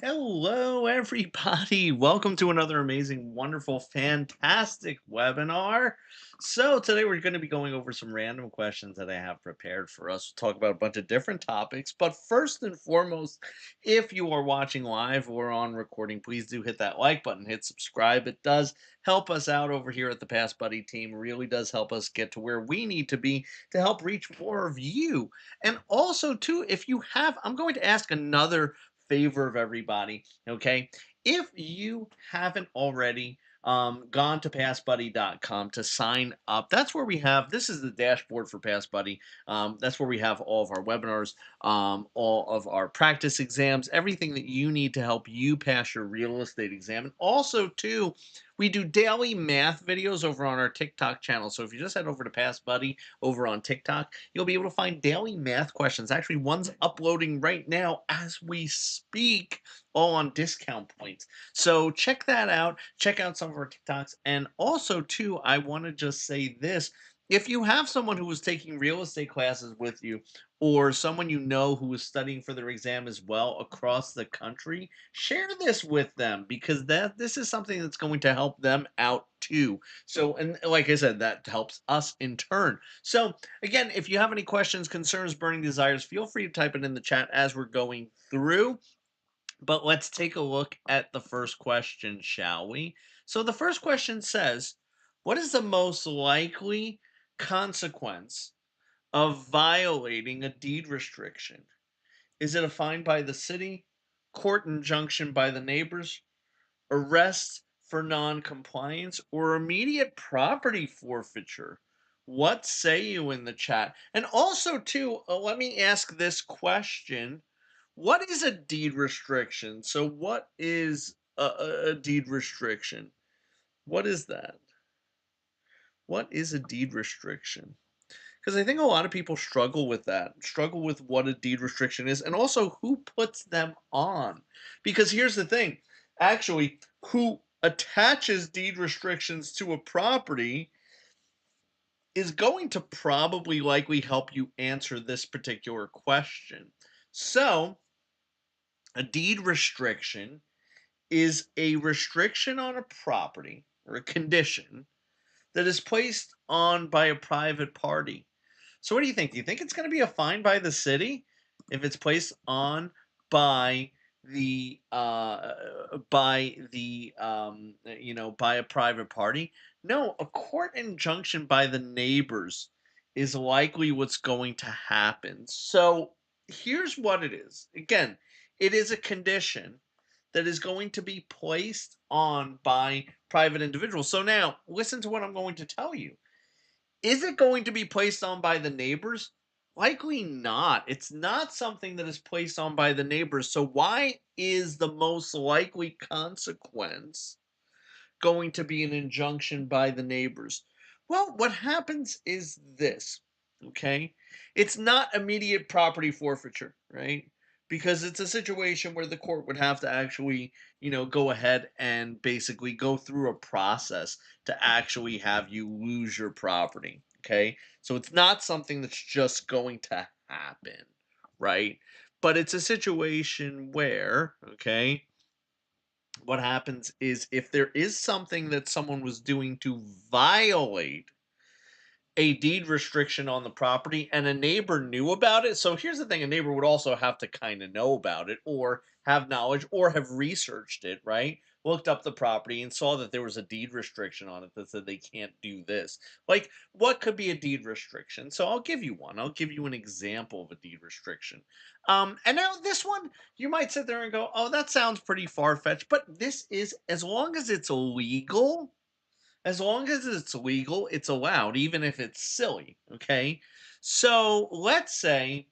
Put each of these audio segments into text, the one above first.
Hello, everybody. Welcome to another amazing, wonderful, fantastic webinar. So, today we're going to be going over some random questions that I have prepared for us. We'll talk about a bunch of different topics. But first and foremost, if you are watching live or on recording, please do hit that like button, hit subscribe. It does help us out over here at the Past Buddy team, really does help us get to where we need to be to help reach more of you. And also, too, if you have, I'm going to ask another favor of everybody. Okay. If you haven't already gone to passbuddy.com to sign up, that's where we have this is the dashboard for Passbuddy. That's where we have all of our webinars, all of our practice exams, everything that you need to help you pass your real estate exam. And also, too, we do daily math videos over on our TikTok channel. So if you just head over to Passbuddy over on TikTok, you'll be able to find daily math questions. Actually, one's uploading right now as we speak, all on discount points. So check that out. Check out some of our TikToks. And also, too, I want to just say this. If you have someone who is taking real estate classes with you, or someone you know who is studying for their exam as well across the country, share this with them because this is something that's going to help them out too. So, and like I said, that helps us in turn. So, again, if you have any questions, concerns, burning desires, feel free to type it in the chat as we're going through. But let's take a look at the first question, shall we? So the first question says, what is the most likely consequence of violating a deed restriction? Is it a fine by the city, court injunction by the neighbors, arrest for non-compliance, or immediate property forfeiture? What say you in the chat? And also, too, let me ask this question. What is a deed restriction? So, what is a deed restriction? What is that? What is a deed restriction? Because I think a lot of people struggle with that, struggle with what a deed restriction is, and also who puts them on. Because here's the thing, actually, who attaches deed restrictions to a property is going to probably likely help you answer this particular question. So, a deed restriction is a restriction on a property or a condition that is placed on by a private party. So what do you think? Do you think it's going to be a fine by the city if it's placed on by by a private party? No, a court injunction by the neighbors is likely what's going to happen. So here's what it is. Again, it is a condition that is going to be placed on by private individuals. So now, listen to what I'm going to tell you. Is it going to be placed on by the neighbors? Likely not. It's not something that is placed on by the neighbors. So, why is the most likely consequence going to be an injunction by the neighbors? Well, what happens is this, okay? It's not immediate property forfeiture, right? Because it's a situation where the court would have to actually, go ahead and basically go through a process to actually have you lose your property, okay? So it's not something that's just going to happen, right? But it's a situation where, okay, what happens is if there is something that someone was doing to violate a deed restriction on the property and a neighbor knew about it. So here's the thing, a neighbor would also have to kind of know about it or have knowledge or have researched it, right? Looked up the property and saw that there was a deed restriction on it that said they can't do this. Like, what could be a deed restriction? So I'll give you one. I'll give you an example of a deed restriction. And now this one, you might sit there and go, oh, that sounds pretty far fetched. But this is, as long as it's legal, it's allowed, even if it's silly. Okay. So let's say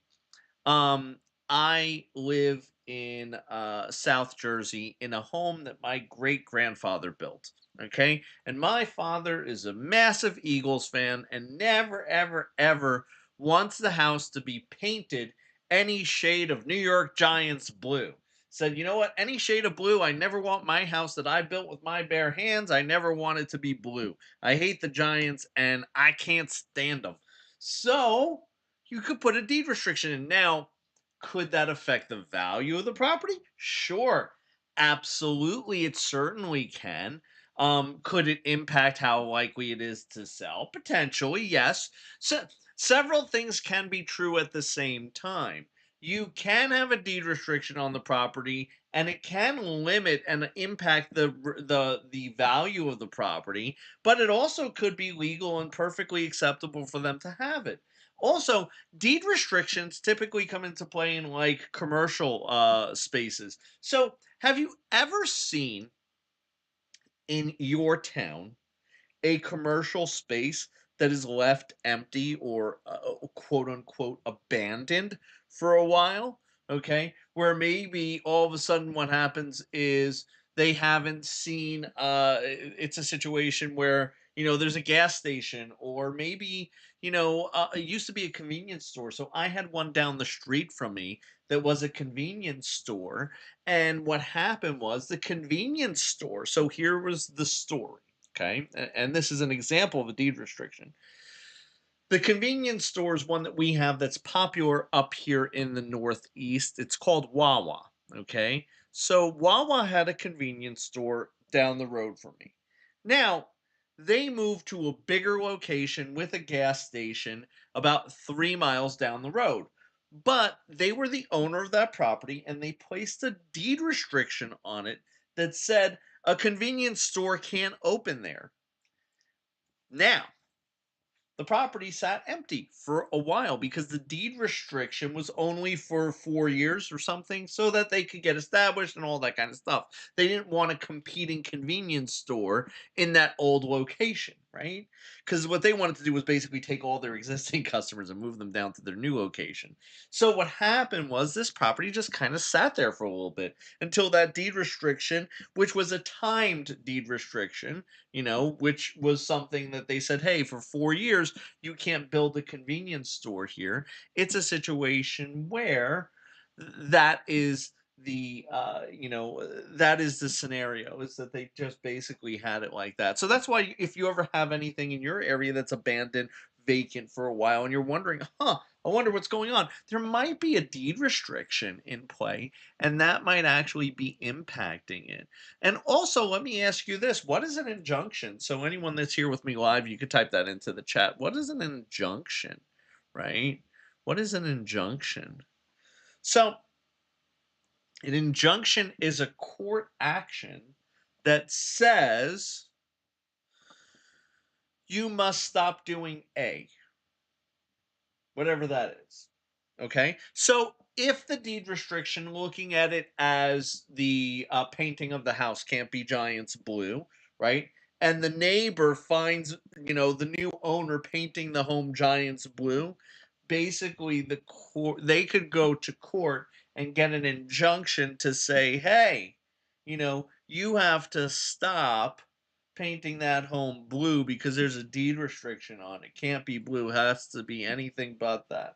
I live in South Jersey in a home that my great grandfather built. Okay. And my father is a massive Eagles fan and never, ever, ever wants the house to be painted any shade of New York Giants blue. Said, you know what? Any shade of blue, I never want my house that I built with my bare hands. I never want it to be blue. I hate the Giants and I can't stand them. So you could put a deed restriction in. Now, could that affect the value of the property? Sure. Absolutely, it certainly can. Could it impact how likely it is to sell? Potentially, yes. So, several things can be true at the same time. You can have a deed restriction on the property, and it can limit and impact the value of the property. But it also could be legal and perfectly acceptable for them to have it. Also, deed restrictions typically come into play in like commercial spaces. So, have you ever seen in your town a commercial space that is left empty or quote unquote abandoned for a while? Okay. Where maybe all of a sudden what happens is they haven't seen, it's a situation where, there's a gas station, or maybe, it used to be a convenience store. So I had one down the street from me that was a convenience store. And what happened was the convenience store. So here was the story. Okay. And this is an example of a deed restriction. The convenience store is one that we have that's popular up here in the Northeast. It's called Wawa. Okay. So Wawa had a convenience store down the road from me. Now, they moved to a bigger location with a gas station about 3 miles down the road. But they were the owner of that property, and they placed a deed restriction on it that said a convenience store can't open there. Now, the property sat empty for a while because the deed restriction was only for 4 years or something, so that they could get established and all that kind of stuff. They didn't want a competing convenience store in that old location, right? Because what they wanted to do was basically take all their existing customers and move them down to their new location. So what happened was this property just kind of sat there for a little bit until that deed restriction, which was a timed deed restriction, which was something that they said, hey, for 4 years, you can't build a convenience store here. It's a situation where that is that is the scenario, is that they just basically had it like that. So that's why if you ever have anything in your area that's abandoned, vacant for a while, and you're wondering, I wonder what's going on, there might be a deed restriction in play, and that might actually be impacting it. And also, let me ask you this: what is an injunction? So, anyone that's here with me live, you could type that into the chat. What is an injunction, right? What is an injunction? So, an injunction is a court action that says you must stop doing A, whatever that is. Okay. So if the deed restriction, looking at it as the painting of the house can't be Giants blue, right? And the neighbor finds, the new owner painting the home Giants blue, basically they could go to court and get an injunction to say, hey, you have to stop painting that home blue because there's a deed restriction on it. Can't be blue, has to be anything but that.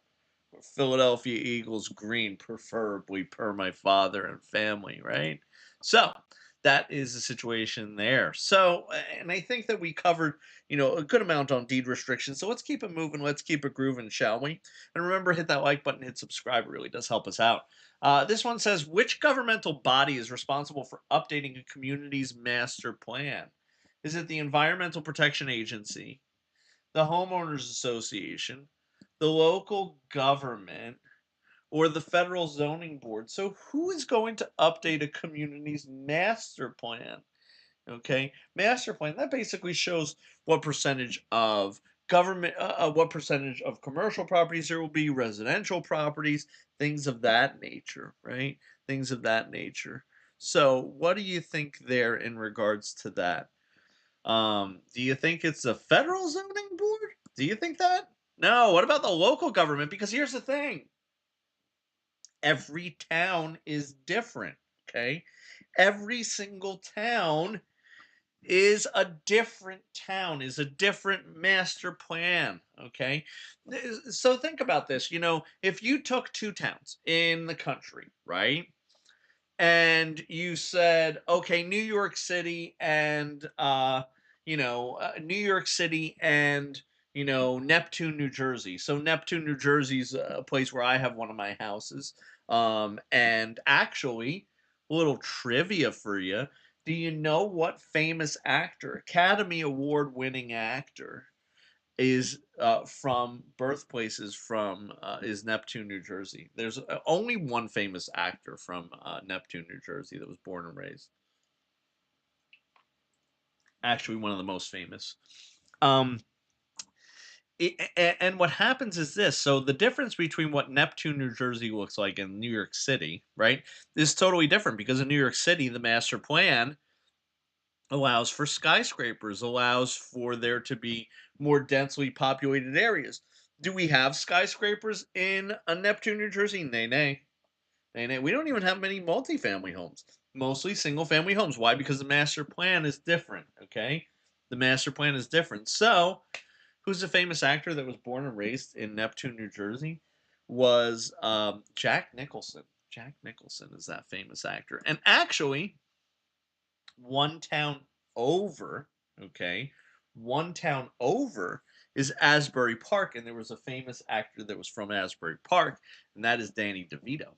Philadelphia Eagles green, preferably per my father and family, right? So that is the situation there. So, and I think that we covered, a good amount on deed restrictions. So let's keep it moving. Let's keep it grooving, shall we? And remember, hit that like button, hit subscribe. It really does help us out. This one says, which governmental body is responsible for updating a community's master plan? Is it the Environmental Protection Agency, the Homeowners Association, the local government, or the federal zoning board? So, who is going to update a community's master plan? Okay, master plan, that basically shows what percentage of government, what percentage of commercial properties there will be, residential properties, things of that nature, right? Things of that nature. So, what do you think there in regards to that? Do you think it's a federal zoning board? Do you think that? No, what about the local government? Because here's the thing, every town is different, okay? Every single town is a different master plan, okay? So think about this, if you took two towns in the country, right? And you said, okay, New York City and Neptune, New Jersey. So Neptune, New Jersey's a place where I have one of my houses. And actually, A little trivia for you. Do you know what famous actor, Academy Award winning actor, is from birthplaces from is Neptune, New Jersey? There's only one famous actor from Neptune, New Jersey that was born and raised. Actually, one of the most famous. Um, and what happens is this. So the difference between what Neptune, New Jersey looks like and New York City, right, is totally different because in New York City, the master plan allows for skyscrapers, allows for there to be more densely populated areas. Do we have skyscrapers in Neptune, New Jersey? Nay, nay. Nay, nay. We don't even have many multifamily homes. Mostly single family homes. Why? Because the master plan is different. Okay. The master plan is different. So, who's a famous actor that was born and raised in Neptune, New Jersey? Was Jack Nicholson. Jack Nicholson is that famous actor. And actually, one town over, okay, one town over is Asbury Park, and there was a famous actor that was from Asbury Park, and that is Danny DeVito.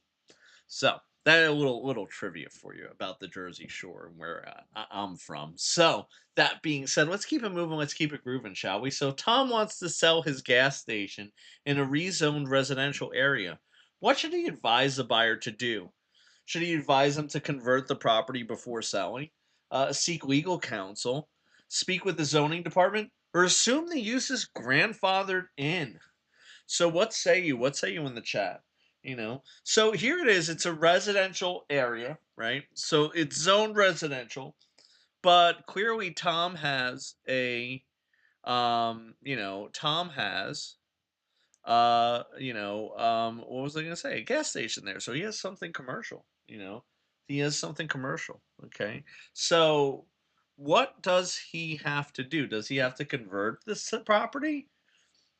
So that a little trivia for you about the Jersey Shore and where I'm from. So that being said, let's keep it moving. Let's keep it grooving, shall we? So Tom wants to sell his gas station in a rezoned residential area. What should he advise the buyer to do? Should he advise them to convert the property before selling, seek legal counsel, speak with the zoning department, or assume the use is grandfathered in? So what say you? What say you in the chat? So here it is. It's a residential area, right? So it's zoned residential, but clearly Tom has Tom has what was I gonna say? A gas station there. So he has something commercial. He has something commercial. Okay. So what does he have to do? Does he have to convert this property?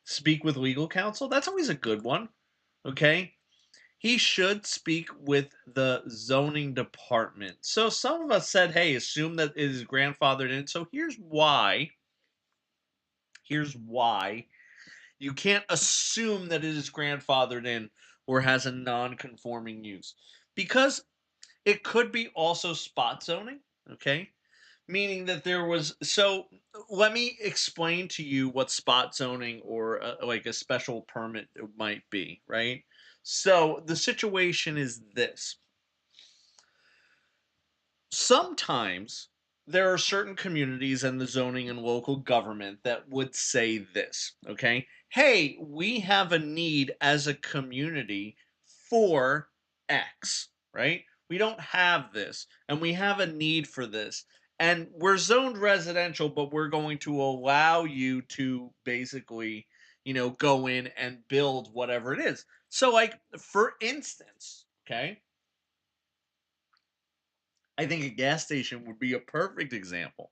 Speak with legal counsel? That's always a good one. Okay. He should speak with the zoning department. So some of us said, hey, assume that it is grandfathered in. So here's why. Here's why you can't assume that it is grandfathered in or has a non-conforming use because it could be also spot zoning, okay? Meaning that there was so let me explain to you what spot zoning or like a special permit might be, right? So the situation is this. Sometimes there are certain communities and the zoning and local government that would say this, okay? Hey, we have a need as a community for X, right? We don't have this, and we have a need for this. And we're zoned residential, but we're going to allow you to basically, go in and build whatever it is. So, like, for instance, okay, I think a gas station would be a perfect example.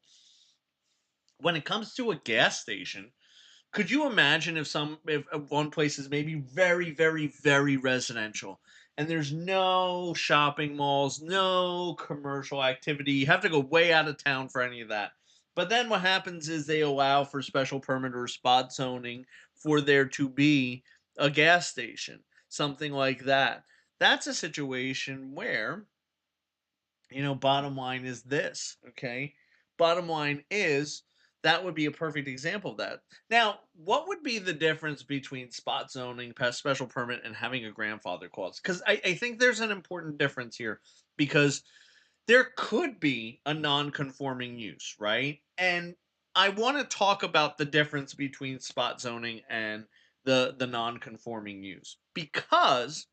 When it comes to a gas station, could you imagine if one place is maybe very, very, very residential and there's no shopping malls, no commercial activity. You have to go way out of town for any of that. But then what happens is they allow for special permit or spot zoning for there to be a gas station, something like that. That's a situation where bottom line is this, okay? Bottom line is that would be a perfect example of that. Now, what would be the difference between spot zoning, past special permit, and having a grandfather clause? Because I think there's an important difference here because there could be a non-conforming use, right? And I want to talk about the difference between spot zoning and the non-conforming use because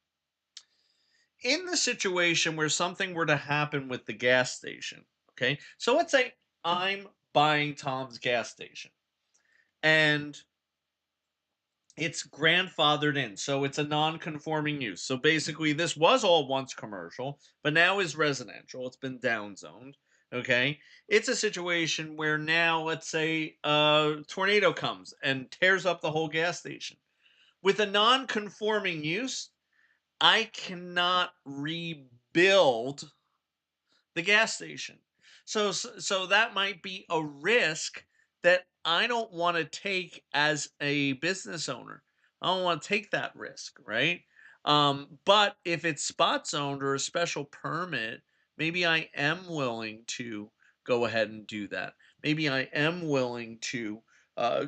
in the situation where something were to happen with the gas station, okay? So let's say I'm buying Tom's gas station and it's grandfathered in. So it's a non-conforming use. So basically this was all once commercial, but now is residential. It's been downzoned, okay? It's a situation where now let's say a tornado comes and tears up the whole gas station. With a non-conforming use, I cannot rebuild the gas station. So that might be a risk that I don't want to take as a business owner. I don't want to take that risk, right? But if it's spot zoned or a special permit Maybe I am willing to go ahead and do that. Maybe I am willing to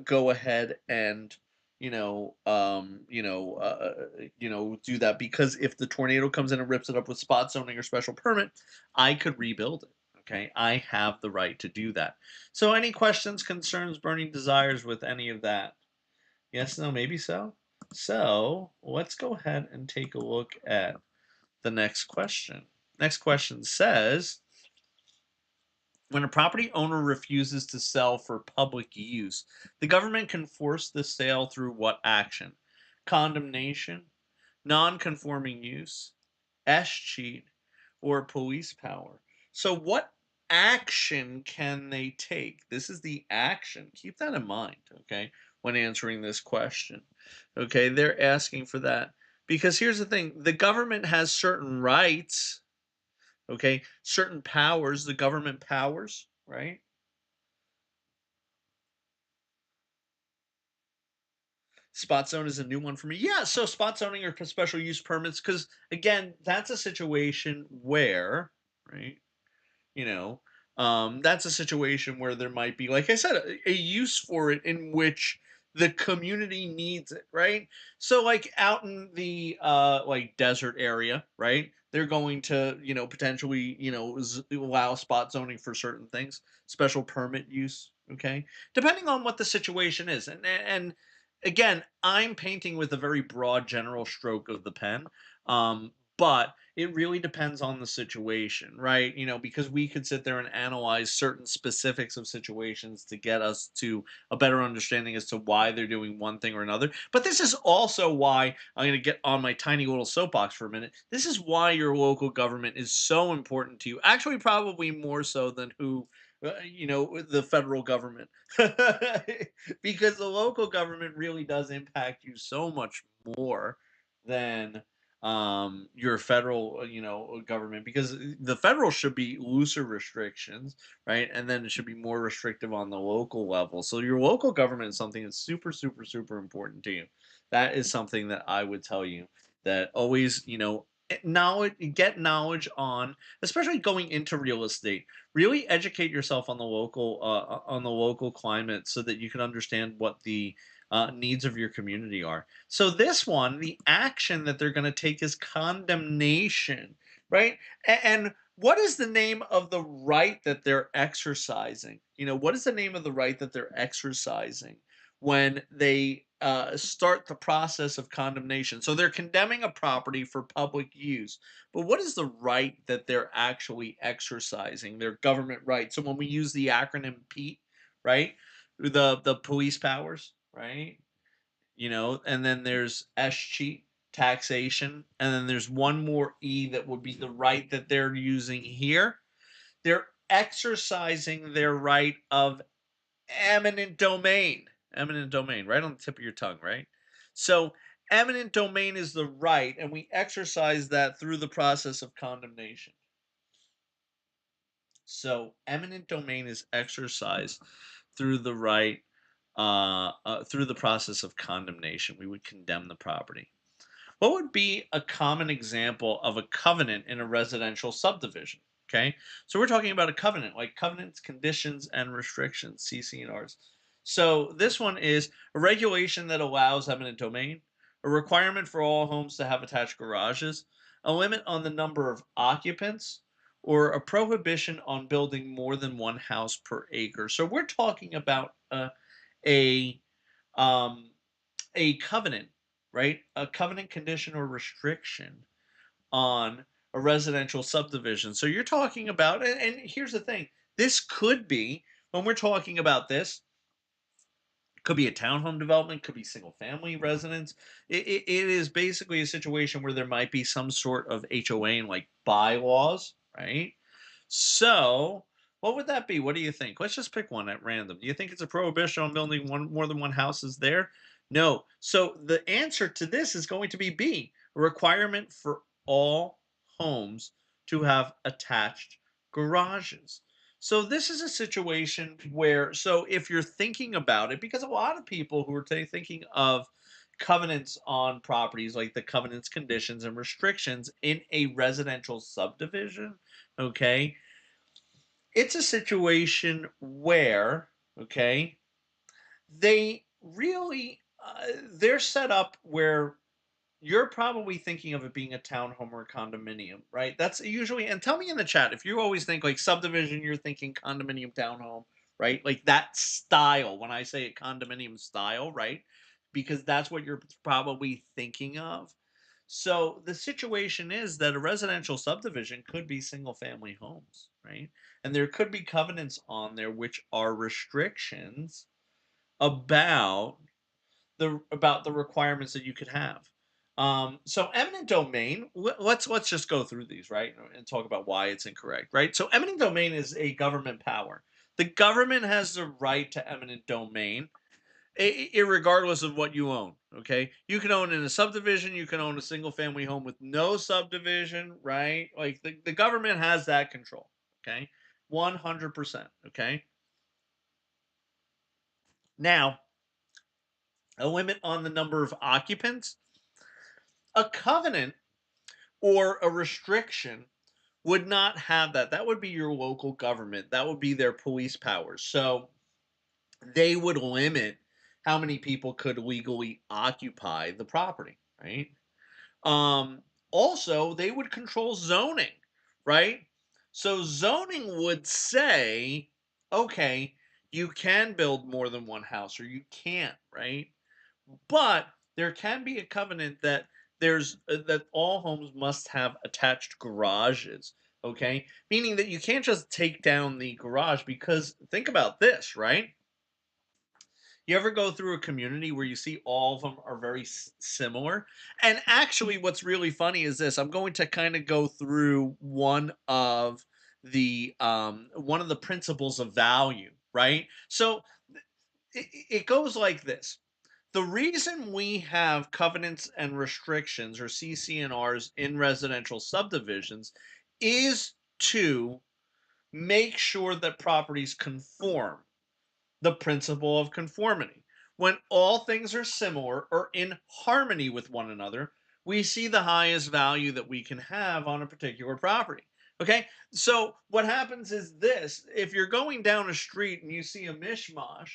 go ahead and do that, because if the tornado comes in and rips it up with spot zoning or special permit, I could rebuild it. Okay, I have the right to do that. So, any questions, concerns, burning desires with any of that? Yes, no, maybe so. So, let's go ahead and take a look at the next question. Next question says, when a property owner refuses to sell for public use, the government can force the sale through what action? Condemnation, non-conforming use, escheat, or police power. So what action can they take? This is the action. Keep that in mind, okay, when answering this question. Okay, they're asking for that because here's the thing, the government has certain rights, okay, certain powers, the government powers, right? Spot zone is a new one for me. Yeah, so spot zoning or special use permits, because again, that's a situation where, right? You know, that's a situation where there might be, like I said, a use for it in which the community needs it, right? So, like out in the like desert area, right? They're going to, potentially, allow spot zoning for certain things, special permit use, okay, depending on what the situation is, and again, I'm painting with a very broad general stroke of the pen, but it really depends on the situation, right? Because we could sit there and analyze certain specifics of situations to get us to a better understanding as to why they're doing one thing or another. But this is also why I'm going to get on my tiny little soapbox for a minute. This is why your local government is so important to you. Actually, probably more so than the federal government. Because the local government really does impact you so much more than your federal government, because the federal should be looser restrictions, right, and then it should be more restrictive on the local level. So your local government is something that's super super super important to you. That is something that I would tell you, that always, knowledge, get knowledge on, especially going into real estate. Really educate yourself on the local climate so that you can understand what the needs of your community are. So this one, the action that they're going to take is condemnation, right? And what is the name of the right that they're exercising? What is the name of the right that they're exercising when they start the process of condemnation? So they're condemning a property for public use, but what is the right that they're actually exercising? Their government right. So when we use the acronym PETE, right? The police powers, right? And then there's escheat, taxation, and then there's one more E that would be the right that they're using here. They're exercising their right of eminent domain. Eminent domain, right on the tip of your tongue, right? So, eminent domain is the right, and we exercise that through the process of condemnation. So, eminent domain is exercised through the right, through the process of condemnation. We would condemn the property. What would be a common example of a covenant in a residential subdivision? Okay, so we're talking about a covenant, like covenants, conditions, and restrictions, CC&Rs. So this one is a regulation that allows eminent domain, a requirement for all homes to have attached garages, a limit on the number of occupants, or a prohibition on building more than one house per acre. So we're talking about a um, a covenant, right? A covenant condition or restriction on a residential subdivision. So you're talking about, and here's the thing, this could be, when we're talking about this, could be a townhome development, could be single family residence. It is basically a situation where there might be some sort of HOA and like bylaws, right? So, what would that be? What do you think? Let's just pick one at random. Do you think it's a prohibition on building one more than one house is there? No. So the answer to this is going to be B, a requirement for all homes to have attached garages. So this is a situation where, so if you're thinking about it, because a lot of people who are thinking of covenants on properties, like the covenants, conditions, and restrictions in a residential subdivision, okay, it's a situation where, okay, they really they're set up where you're probably thinking of it being a townhome or a condominium, right? That's usually, and tell me in the chat if you always think like subdivision, you're thinking condominium, townhome, right? Like that style. When I say condominium style, right? Because that's what you're probably thinking of. So the situation is that a residential subdivision could be single family homes, right? And there could be covenants on there which are restrictions about the requirements that you could have. So eminent domain. Let's just go through these, right, and talk about why it's incorrect, right? So eminent domain is a government power. The government has the right to eminent domain, irregardless of what you own. Okay, you can own in a subdivision, you can own a single family home with no subdivision, right? Like the government has that control. Okay, 100%. Okay, now a limit on the number of occupants. A covenant or a restriction would not have that. That would be your local government. That would be their police powers. So they would limit how many people could legally occupy the property, right? Also, they would control zoning, right? So zoning would say, okay, you can build more than one house or you can't, right? But there can be a covenant that that all homes must have attached garages, okay? Meaning that you can't just take down the garage, because think about this, right? You ever go through a community where you see all of them are very similar? And actually, what's really funny is this. I'm going to kind of go through one of the principles of value, right? So it goes like this. The reason we have covenants and restrictions, or CC&Rs, in residential subdivisions is to make sure that properties conform, the principle of conformity. When all things are similar or in harmony with one another, we see the highest value that we can have on a particular property. Okay, so what happens is this: if you're going down a street and you see a mishmash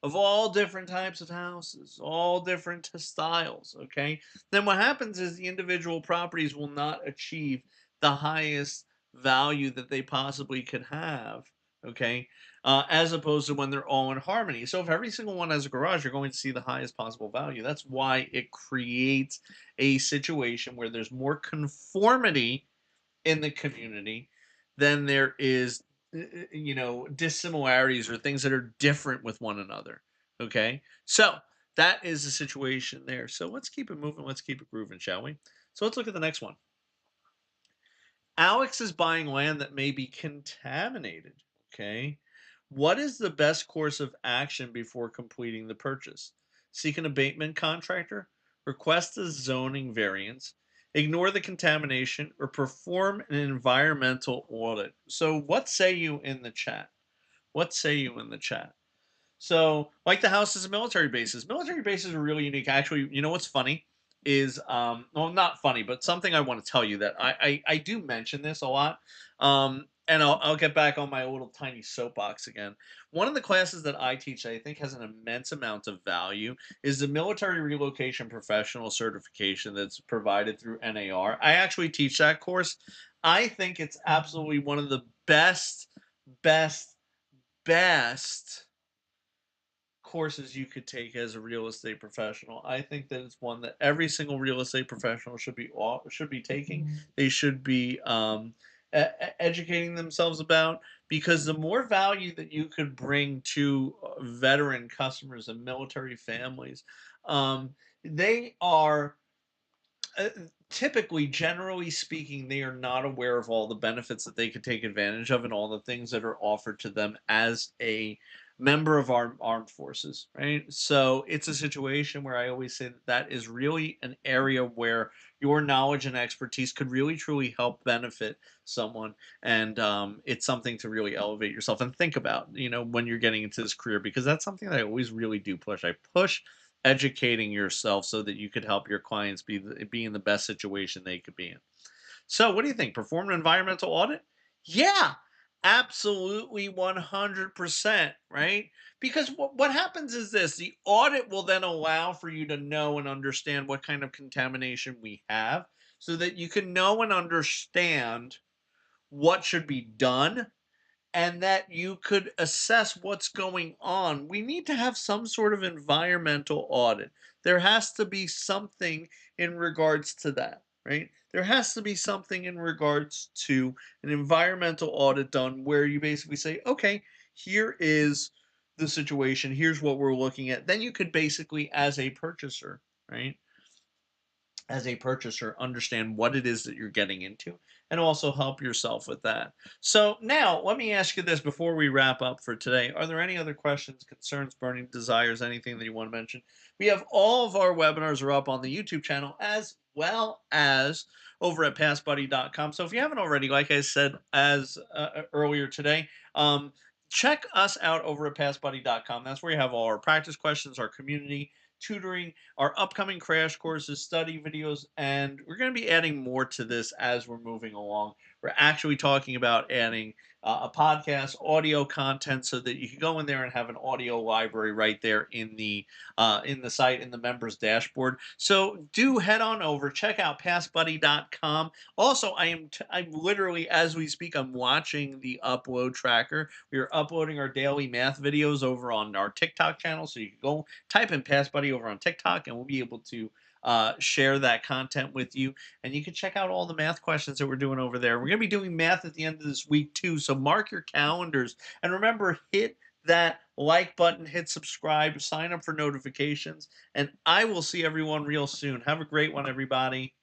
of all different types of houses, all different styles, okay, then what happens is the individual properties will not achieve the highest value that they possibly could have, okay, as opposed to when they're all in harmony. So if every single one has a garage, you're going to see the highest possible value. That's why it creates a situation where there's more conformity in the community than there is, dissimilarities or things that are different with one another. Okay, so that is the situation there. So let's keep it moving. Let's keep it grooving, shall we? So let's look at the next one. Alex is buying land that may be contaminated. Okay. What is the best course of action before completing the purchase? Seek an abatement contractor, request a zoning variance, ignore the contamination, or perform an environmental audit. So, what say you in the chat? What say you in the chat? So, like the houses and military bases. Military bases are really unique. Actually, you know what's funny is, well, not funny, but something I want to tell you that I do mention this a lot. And I'll get back on my little tiny soapbox again. One of the classes that I teach that I think has an immense amount of value is the military relocation professional certification that's provided through NAR. I actually teach that course. I think it's absolutely one of the best, best courses you could take as a real estate professional. I think that it's one that every single real estate professional should be taking. They should be educating themselves about, because the more value that you could bring to veteran customers and military families, they are typically, generally speaking, they are not aware of all the benefits that they could take advantage of and all the things that are offered to them as a member of our armed forces, right? So it's a situation where I always say that that is really an area where your knowledge and expertise could really truly help benefit someone, and it's something to really elevate yourself and think about, when you're getting into this career, because that's something that I always really do push. I push educating yourself so that you could help your clients be in the best situation they could be in. So, what do you think? Perform an environmental audit? Yeah, absolutely 100%, right? Because what happens is this: the audit will then allow for you to know and understand what kind of contamination we have so that you can know and understand what should be done and that you could assess what's going on. We need to have some sort of environmental audit. There has to be something in regards to that, right? There has to be something in regards to an environmental audit done where you basically say, okay, here is the situation, here's what we're looking at. Then you could basically, as a purchaser, right? As a purchaser, understand what it is that you're getting into and also help yourself with that. So, now let me ask you this before we wrap up for today. Are there any other questions, concerns, burning desires, anything that you want to mention? We have all of our webinars are up on the YouTube channel as well as over at passbuddy.com. So, if you haven't already, like I said as earlier today, check us out over at passbuddy.com. That's where you have all our practice questions, our community, tutoring, our upcoming crash courses, study videos, and we're going to be adding more to this as we're moving along. We're actually talking about adding a podcast, audio content, so that you can go in there and have an audio library right there in the site in the members dashboard. So do head on over, check out passbuddy.com. Also, I'm literally as we speak, I'm watching the upload tracker. We are uploading our daily math videos over on our TikTok channel, so you can go type in Pass Buddy over on TikTok, and we'll be able to share that content with you. And you can check out all the math questions that we're doing over there. We're going to be doing math at the end of this week, too. So mark your calendars. And remember, hit that like button, hit subscribe, sign up for notifications. And I will see everyone real soon. Have a great one, everybody.